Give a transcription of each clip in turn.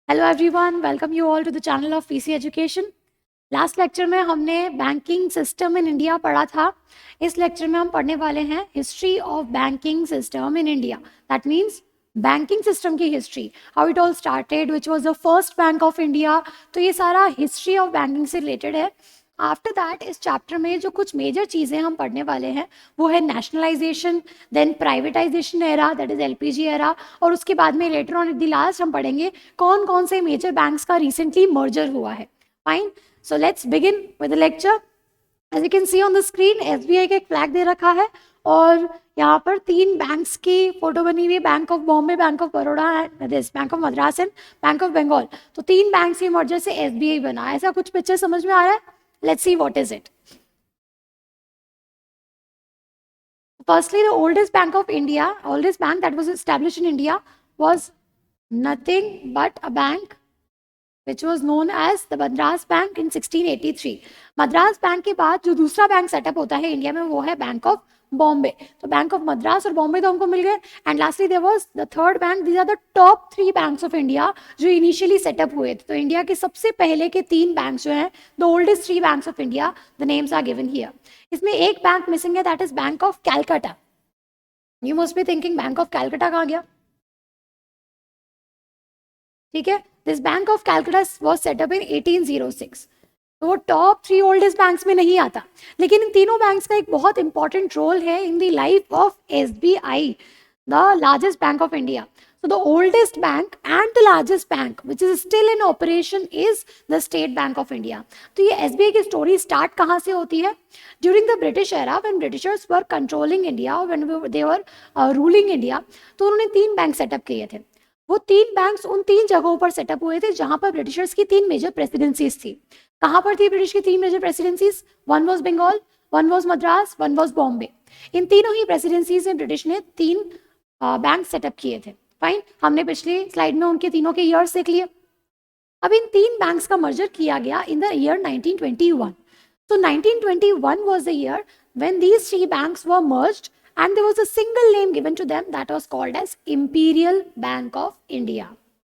Hello everyone, welcome you all to the channel of PC education. Last lecture में हमने banking system in India पढ़ा था। इस lecture में हम पढ़ने वाले हैं history of banking system in India. That means banking system की history, how it all started, which was the first bank of India. तो ये सारा हिस्ट्री ऑफ बैंकिंग से रिलेटेड है। आफ्टर दैट इस चैप्टर में जो कुछ मेजर चीज़ें हम पढ़ने वाले हैं वो है nationalisation, then privatisation era, that is LPG era, और उसके बाद में later on at the last हम पढ़ेंगे कौन कौन से मेजर बैंक्स का रिसेंटली मर्जर हुआ है। Fine, so let's begin with the lecture. As you can see on the screen SBI का एक फ्लैग दे रखा है और यहाँ पर तीन बैंक्स की फोटो बनी हुई है, bank of Bombay, bank of Baroda and this bank of Madras and bank of Bengal. तो तीन बैंक्स के मर्जर से एसबीआई बना। ऐसा कुछ पिक्चर समझ में आ रहा है? Let's see what is it. Firstly, the oldest bank of India, oldest bank that was established in India was nothing but a bank which was known as the Madras Bank in 1683. Madras bank के बाद जो दूसरा bank setup होता है India में वो है bank of Bombay. तो बैंक ऑफ मद्रास और बॉम्बे तो हमको मिल गए। And lastly there was the third bank. These are the top 3 banks of India जो इनिशियली सेटअप हुए थे। तो इंडिया के सबसे पहले के 3 बैंक जो हैं, the oldest 3 banks of India, the names are given here. इसमें एक बैंक मिसिंग है, that is bank of Calcutta. You must be thinking bank of Calcutta कहाँ गया? ठीक है, this bank of Calcutta was set up in 1806। तो वो टॉप 3 ओल्डेस्ट बैंक्स में नहीं आता, लेकिन इन तीनों बैंक्स का एक बहुत इंपॉर्टेंट रोल है in the life of SBI, the largest bank of India. So the oldest bank and the largest bank which is still in operation is the State Bank of India. तो ये SBI की story start कहाँ से होती है? During the British era, when Britishers were controlling India, when they were ruling India, तो उन्होंने 3 bank setup किए थे। वो 3 बैंक्स उन 3 जगहों पर सेटअप हुए थे जहां पर ब्रिटिशर्स की 3 मेजर प्रेसिडेंसीज थी। कहां पर थी ब्रिटिश की 3 major presidencies? One was Bengal, one was Madras, one was Bombay. इन तीनों ही प्रेसिडेंसीज में ब्रिटिश ने 3 बैंक सेटअप किए थे। फाइन, हमने पिछली स्लाइड में उनके तीनों के ईयर्स देख लिए। अब इन 3 बैंक्स का मर्जर किया गया इन the year 1921। So 1921 was the year when these 3 banks were merged and there was a single name given to them that was called as Imperial Bank of India.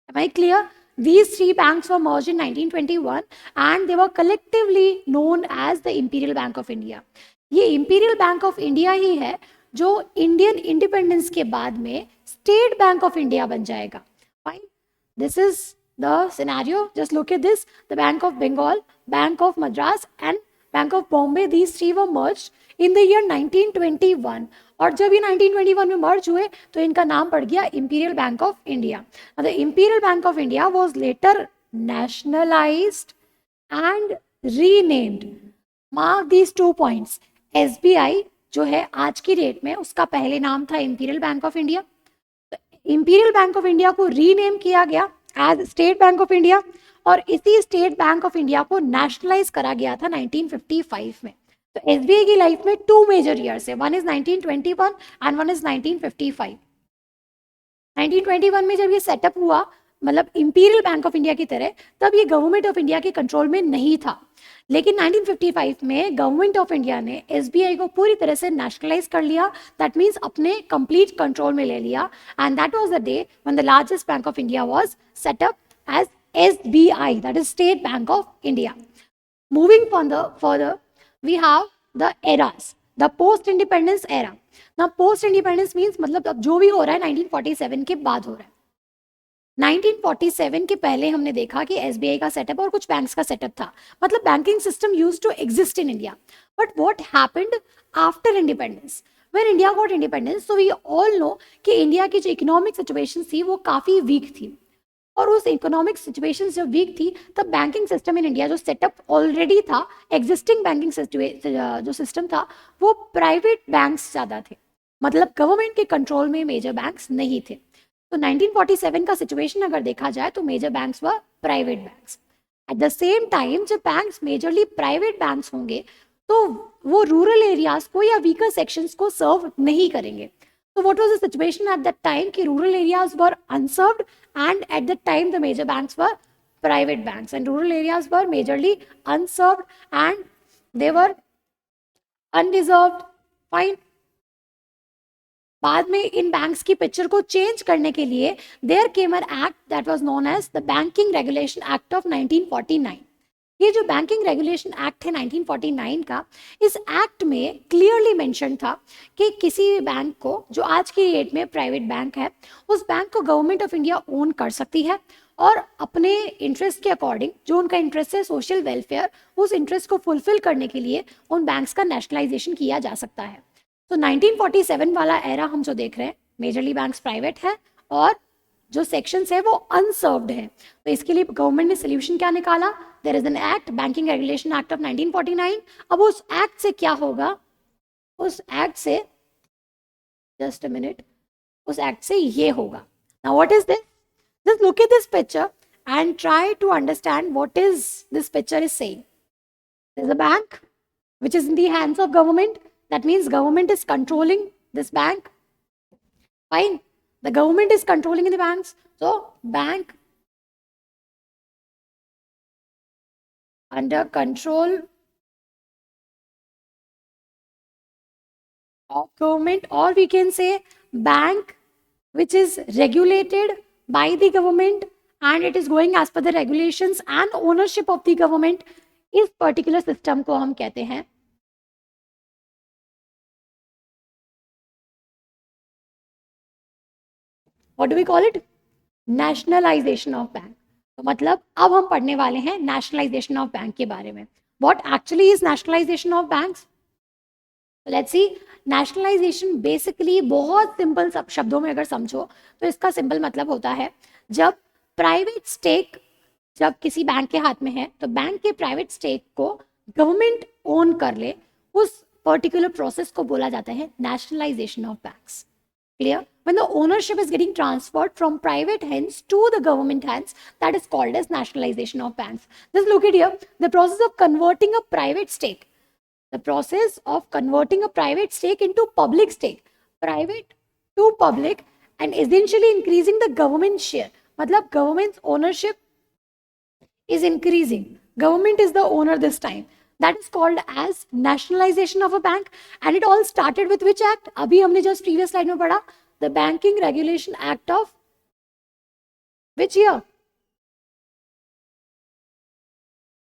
Am I clear? These 3 banks were merged in 1921 and they were collectively known as the Imperial Bank of India. ये Imperial Bank of India ही है जो Indian independence के बाद में state bank of India बन जाएगा। Fine, this is the scenario. Just look at this, the bank of Bengal, bank of Madras and bank of Bombay, these 3 were merged in the year 1921। और जब ये 1921 में मर्ज हुए तो इनका नाम पड़ गया imperial bank of India. The imperial bank of India was later nationalised and renamed. Mark these 2 points. SBI जो है आज की डेट में, उसका पहले नाम था imperial bank of India. Imperial bank of India को रीनेम किया गया as state bank of India और इसी स्टेट बैंक ऑफ इंडिया को नेशनलाइज करा गया था 1955 में। तो एसबीआई की लाइफ में 2 मेजर ईयर्स है, one is 1921 and one is 1955। 1921 में जब ये सेटअप हुआ, मतलब इंपीरियल बैंक ऑफ इंडिया की तरह, तब ये गवर्नमेंट ऑफ इंडिया के कंट्रोल में नहीं था। लेकिन 1955 में गवर्नमेंट ऑफ इंडिया ने एसबीआई को पूरी तरह से नेशनलाइज कर लिया। दैट मीन्स अपने कंप्लीट कंट्रोल में ले लिया। And that was the day when the largest bank of India was set up as SBI, that is State bank of India. Moving further we have the eras, the post independence era. ना post independence means मतलब अब जो भी हो रहा है 1947 के बाद हो रहा है। 1947 के पहले हमने देखा कि एसबीआई का सेटअप और कुछ बैंक्स का सेटअप था, मतलब banking system used to exist in India. But what happened after independence? When India got independence, so we all know कि इंडिया की जो इकोनॉमिक सिचुएशन थी वो काफी वीक थी। और उस इकोनॉमिक सिचुएशन जब वीक थी तब बैंकिंग सिस्टम इन इंडिया जो सेटअप ऑलरेडी था, एग्जिस्टिंग बैंकिंग जो सिस्टम था, वो प्राइवेट बैंक्स ज्यादा थे, मतलब गवर्नमेंट के कंट्रोल में मेजर बैंक्स नहीं थे। तो 1947 का सिचुएशन अगर देखा जाए तो मेजर बैंक्स व private banks. At the same time जब बैंक्स मेजरली प्राइवेट बैंक्स होंगे तो वो रूरल एरियाज को या वीकर सेक्शंस को सर्व नहीं करेंगे। So what was the situation at that time? कि rural areas were unserved and at that time the major banks were private banks and rural areas were majorly unserved and they were undeserved. Fine. बाद में इन banks की picture को change करने के लिए there came an act that was known as the banking regulation act of 1949। ये जो बैंकिंग रेगुलेशन एक्ट है 1949 का, इस एक्ट में क्लियरली मेंशन था कि किसी भी बैंक को जो आज की डेट में प्राइवेट बैंक है, उस बैंक को गवर्नमेंट ऑफ इंडिया ओन कर सकती है और अपने इंटरेस्ट के अकॉर्डिंग, जो उनका इंटरेस्ट है सोशल वेलफेयर, उस इंटरेस्ट को फुलफिल करने के लिए उन बैंक्स का नेशनलाइजेशन किया जा सकता है। तो 1947 वाला एरा हम जो देख रहे हैं, मेजरली बैंक्स प्राइवेट है और जो सेक्शंस है वो अनसर्व्ड है। तो इसके लिए गवर्नमेंट ने सोल्यूशन क्या निकाला? There is an act, banking regulation act of 1949। अब उस एक्ट से क्या होगा? उस एक्ट से, जस्ट अ मिनट, उस एक्ट से ये होगा। Now what is this? Just look at this picture and try to understand what is this picture is saying. There's a bank which is in the hands of government. That means government is controlling this bank. Fine. The government is controlling the banks. So bank under control of government, or we can say bank which is regulated by the government and it is going as per the regulations and ownership of the government. इस particular system को हम कहते हैं what do we call it? Nationalisation of bank. तो मतलब अब हम पढ़ने वाले हैं नेशनलाइजेशन ऑफ बैंक के बारे में। What actually is nationalisation of banks? Let's see. Nationalisation basically बहुत सिंपल शब्दों में अगर समझो तो इसका सिंपल मतलब होता है जब प्राइवेट स्टेक जब किसी बैंक के हाथ में है तो बैंक के प्राइवेट स्टेक को गवर्नमेंट ओन कर ले, उस पर्टिकुलर प्रोसेस को बोला जाता है nationalisation of banks. Clear? When the ownership is getting transferred from private hands to the government hands, that is called as nationalization of banks. Just look at here, the process of converting a private stake. The process of converting a private stake into public stake. Private to public and essentially increasing the government share. मतलब government's ownership is increasing. Government is the owner this time. That is called as nationalization of a bank, and it all started with which act? अभी हमने just previous slide में पढ़ा, the Banking Regulation Act of which year?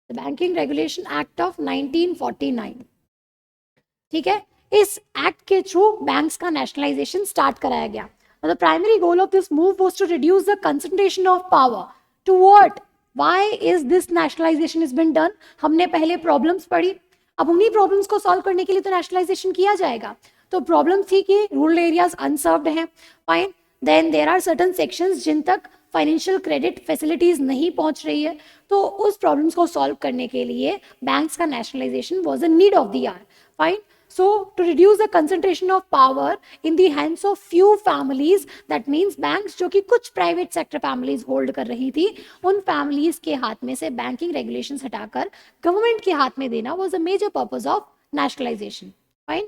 The Banking Regulation Act of 1949. ठीक है, इस act के through banks का nationalisation start कराया गया। The primary goal of this move was to reduce the concentration of power. To what? Why is this nationalization has been done? हमने पहले problems पढ़ी, अब उन्हीं प्रॉब्लम्स को सॉल्व करने के लिए तो नेशनलाइजेशन किया जाएगा। तो प्रॉब्लम थी कि रूरल एरियाज अनसर्व्ड हैं, fine, then there are certain sections जिन तक फाइनेंशियल क्रेडिट फैसिलिटीज नहीं पहुंच रही है, तो उस प्रॉब्लम्स को सॉल्व करने के लिए बैंक्स का nationalisation was a need of the hour, fine. So to reduce the concentration of power in the hands of few families, that means banks जो कि कुछ private sector families hold कर रही थी, उन families के हाथ में से banking regulations हटाकर government के हाथ में देना was a major purpose of nationalization. Fine.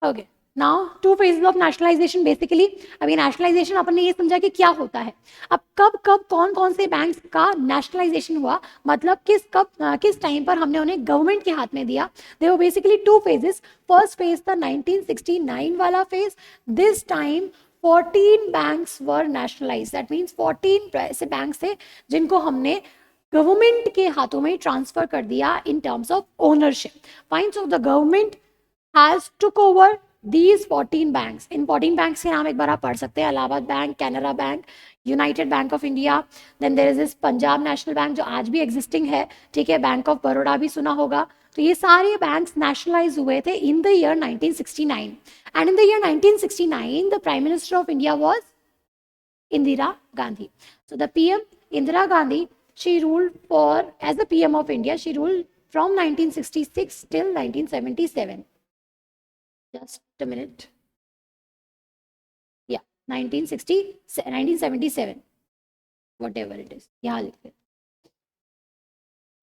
Okay. Now two phases of nationalisation. Basically अभी नेशनलाइजेशन अपन ने ये समझा कि क्या होता है। अब कब कब कौन कौन से बैंक्स का नेशनलाइजेशन हुआ, मतलब किस टाइम पर हमने उन्हें गवर्नमेंट के हाथ में दिया। They were basically two phases. First phase था 1969 वाला phase. This time 14 banks were nationalised. That means 14 ऐसे बैंक्स थे जिनको हमने गवर्नमेंट के हाथों में ट्रांसफर कर दिया in terms of ownership. Fine, so the government has took over these 14 banks. In 14 banks के नाम एक बार आप पढ़ सकते हैं, Allahabad Bank, Canara Bank, United Bank of India, then there is this Punjab National Bank जो आज भी एग्जिस्टिंग है, ठीक है, बैंक ऑफ बड़ौदा भी सुना होगा। तो ये सारे बैंक्स नेशनलाइज हुए थे इन the year 1969, and in the year 1969 the prime minister of India was Indira Gandhi. So the PM Indira Gandhi, she ruled for as the PM of India, she ruled from 1966 till 1977. Just a minute. Yeah, 1977, whatever it is. यहाँ लिखते हैं.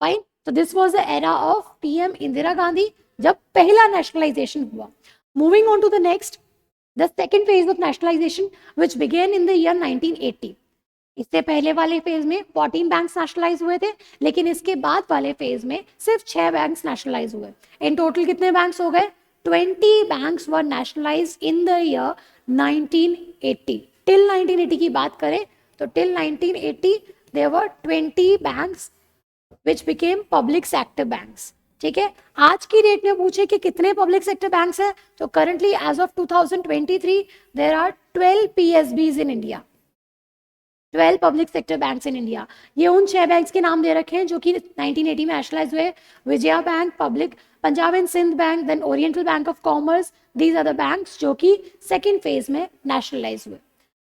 Fine. So this was the era of PM Indira Gandhi जब पहला nationalisation हुआ. Moving on to the next, the second phase of nationalization, which began in the year 1980. इससे पहले वाले phase में 14 बैंक्स नेशनलाइज हुए थे, लेकिन इसके बाद वाले फेज में सिर्फ 6 बैंक्स नेशनलाइज हुए। इन टोटल कितने बैंक्स हो गए? 20 banks were nationalise in the year 1980। Till 1980 की बात करें तो till 1980 there were 20 banks which became public sector banks। ठीक है, आज की डेट में पूछे कि कितने पब्लिक सेक्टर बैंक्स हैं, तो currently as of 2023 there are 12 PSBs in India, 12 public sector banks in India. ये उन 6 बैंक्स के नाम दे रखे हैं जो कि 1980 में नेशनलाइज हुए। Vijaya bank, public, Punjab and Sind bank, then Oriental Bank of Commerce, these are the banks जो कि सेकेंड फेज में नेशनलाइज हुए।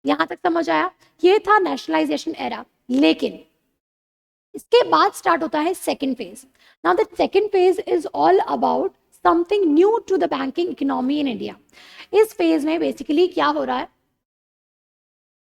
यहां तक समझ आया? ये था नेशनलाइजेशन एरा। लेकिन इसके बाद स्टार्ट होता है second phase. Now that second phase is all about something new to the banking economy in India. इस फेज में बेसिकली क्या हो रहा है?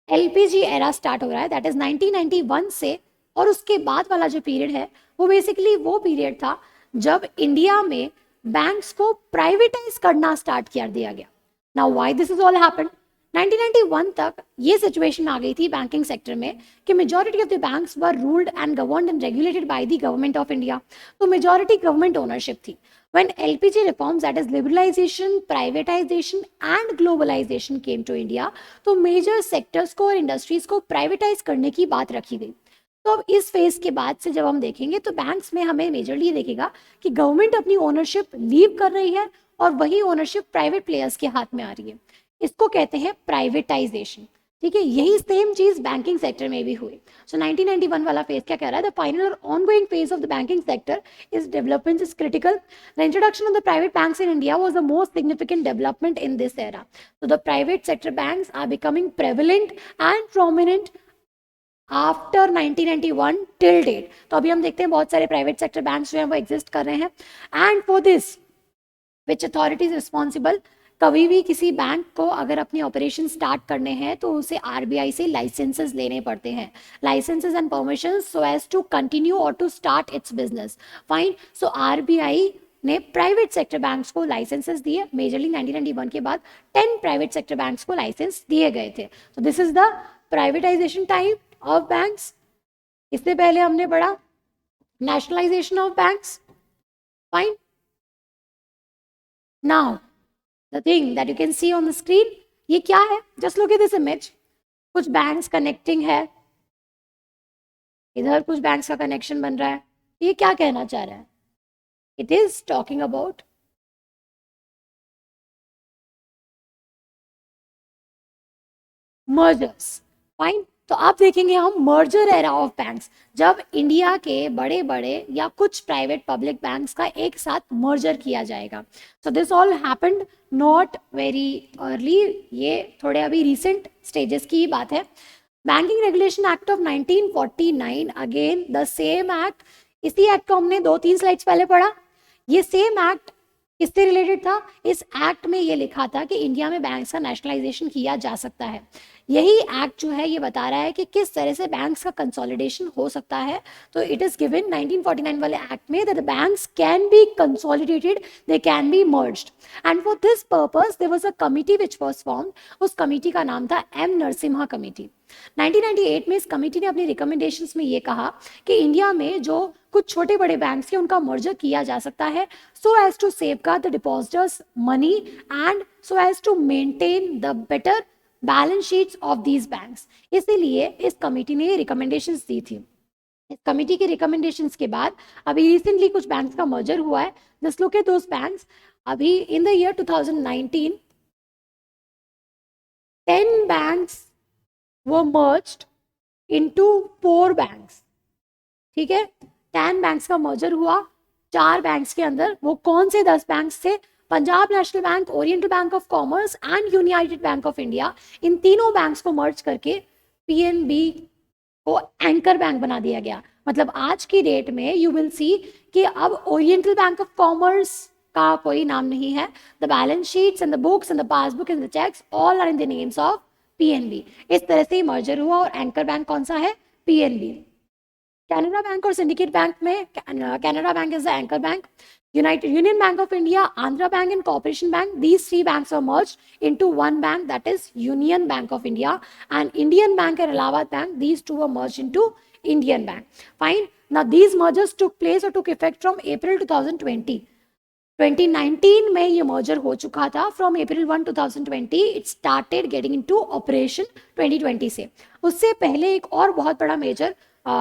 एलपीजी एरा स्टार्ट हो रहा है, दैट इज 1991 से। और उसके बाद वाला जो पीरियड है वो बेसिकली वो पीरियड था जब इंडिया में बैंक्स को प्राइवेटाइज करना स्टार्ट कर दिया गया। Now why this is all happened? 1991 तक ये सिचुएशन आ गई थी बैंकिंग सेक्टर में कि majority of the banks were ruled and governed and regulated by the government of India. तो मेजॉरिटी गवर्नमेंट ओनरशिप थी। When LPG reforms, that is liberalization, privatization and globalization came to India, तो major sectors को और industries को privatise करने की बात रखी गई। तो अब इस फेज के बाद से जब हम देखेंगे तो बैंक्स में हमें मेजरली देखेगा कि गवर्नमेंट अपनी ओनरशिप लीव कर रही है और वही ओनरशिप प्राइवेट प्लेयर्स के हाथ में आ रही है। इसको कहते हैं प्राइवेटाइजेशन। ठीक है, यही सेम चीज बैंकिंग सेक्टर में भी हुई। सो 1991 वाला फेज क्या कह रहा है? द फाइनल और ongoing phase of the banking sector is development is critical. The introduction of the private banks in India was the most significant development in this era. So the private sector banks are becoming prevalent and prominent after 1991 till date. तो अभी हम देखते हैं बहुत सारे private sector banks जो हैं वो एग्जिस्ट कर रहे हैं। And for this which authority is responsible? कभी भी किसी बैंक को अगर अपने ऑपरेशन स्टार्ट करने हैं तो उसे आरबीआई से लाइसेंसेस लेने पड़ते हैं, licences and permission so as to continue और to start its business. Fine, so RBI ने प्राइवेट सेक्टर बैंक्स को लाइसेंसेस दिए। मेजरली 1991 के बाद 10 प्राइवेट सेक्टर बैंक्स को लाइसेंस दिए गए थे। तो this is the privatisation time of banks. इससे पहले हमने पढ़ा nationalisation of banks. Fine, now the thing that you can see on the screen, ये क्या है? just look at this image। कुछ बैंक्स कनेक्टिंग है, इधर कुछ बैंक्स का कनेक्शन बन रहा है। ये क्या कहना चाह रहा है? It is talking about mergers. Fine, तो आप देखेंगे हम मर्जर एरा ऑफ बैंक्स, जब इंडिया के बड़े बड़े या कुछ प्राइवेट पब्लिक बैंक्स का एक साथ मर्जर किया जाएगा। So this all happened not very early, ये थोड़े अभी रिसेंट स्टेजेस की ही बात है। Banking regulation act of 1949, again the same act. इसी एक्ट को हमने 2-3 स्लाइड्स पहले पढ़ा। ये सेम एक्ट किससे रिलेटेड था? इस एक्ट में ये लिखा था कि इंडिया में बैंक्स का नेशनलाइजेशन किया जा सकता है। यही एक्ट जो है ये बता रहा है कि किस तरह से बैंक्स का कंसोलिडेशन हो सकता है। तो इट इज गिवन 1949 वाले एक्ट में that the banks can be consolidated, they can be merged, and for this purpose there was a committee which was formed. उस कमिटी का नाम था एम नरसिम्हा कमिटी। 1998 में इस कमिटी ने अपनी रिकमेंडेशंस में ये कहा कि इंडिया में जो कुछ छोटे बड़े बैंक्स हैं उनका मर्जर किया जा सकता है so as to safeguard the depositors money and so as to maintain the better balance sheets of these banks. इसीलिए इस कमिटी ने रिकमेंडेशंस दी थी। इस कमिटी के रिकमेंडेशंस के बाद अभी रिसेंटली कुछ बैंक्स का मर्जर हुआ है। Just look at those banks. अभी in the year 2019 10 banks were merged into 4 banks। ठीक है, 10 बैंक्स का मर्जर हुआ 4 बैंक्स के अंदर। वो कौन से 10 बैंक्स थे? Punjab National Bank, Oriental Bank of Commerce and United Bank of India. इन तीनों बैंक्स को मर्ज करके पीएनबी को एंकर बैंक बना दिया गया। मतलब आज की डेट में यू विल सी कि अब ओरिएंटल बैंक ऑफ कॉमर्स का कोई नाम नहीं है। The balance sheets and the books and the passbook and the cheques all are in the names of PNB. इस तरह से मर्जर हुआ और एंकर बैंक कौन सा है? पीएनबी। कैनरा बैंक और सिंडिकेट बैंक में Canara bank is the anchor bank. Union Bank of India, Andhra Bank and Corporation Bank, these three banks were merged into one bank, that is Union Bank of India, and Indian Bank and Allahabad Bank, these two were merged into Indian Bank. Fine. Now these mergers took place or took effect from April 2020. 2019 में ये merger हो चुका था. From April 1, 2020 it started getting into operation 2020 से. उससे पहले एक और बहुत बड़ा मेजर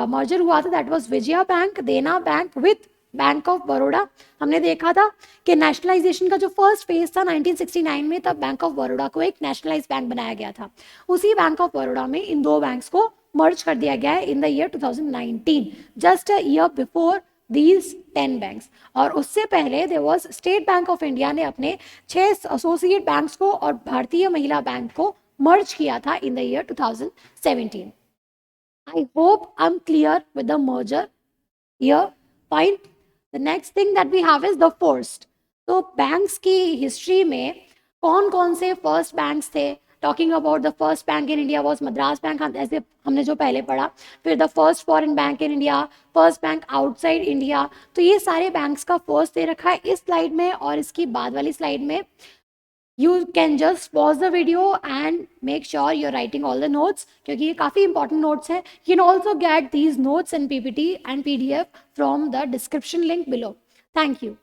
merger हुआ था, that was विजया बैंक, देना bank with bank of Baroda. हमने देखा था कि नेशनलाइजेशन का जो फर्स्ट फेज था 1969 में, तब बैंक ऑफ बड़ौदा को एक नेशनलाइज बैंक बनाया गया था. उसी बैंक ऑफ बड़ौदा में इन दो बैंक्स को मर्ज कर दिया गया है in the year 2019, just a year before these 10 banks. और उससे पहले there was State bank of India ने अपने 6 एसोसिएट बैंक्स को और भारतीय महिला बैंक को मर्ज किया था इन the year 2017. I hope I'm clear with the merger here. Fine. The next thing that we have is the first. तो बैंक्स की हिस्ट्री में कौन कौन से फर्स्ट बैंक्स थे. Talking about the first bank in India was Madras bank, ऐसे हमने जो पहले पढ़ा. फिर the first foreign bank in India, first bank outside India. तो ये सारे बैंक्स का फर्स्ट दे रखा है इस स्लाइड में, और इसकी बाद वाली स्लाइड में you can just pause the video and make sure you're writing all the notes, क्योंकि ये काफ़ी important notes हैं. You can also get these notes in PPT and PDF from the description link below. Thank you.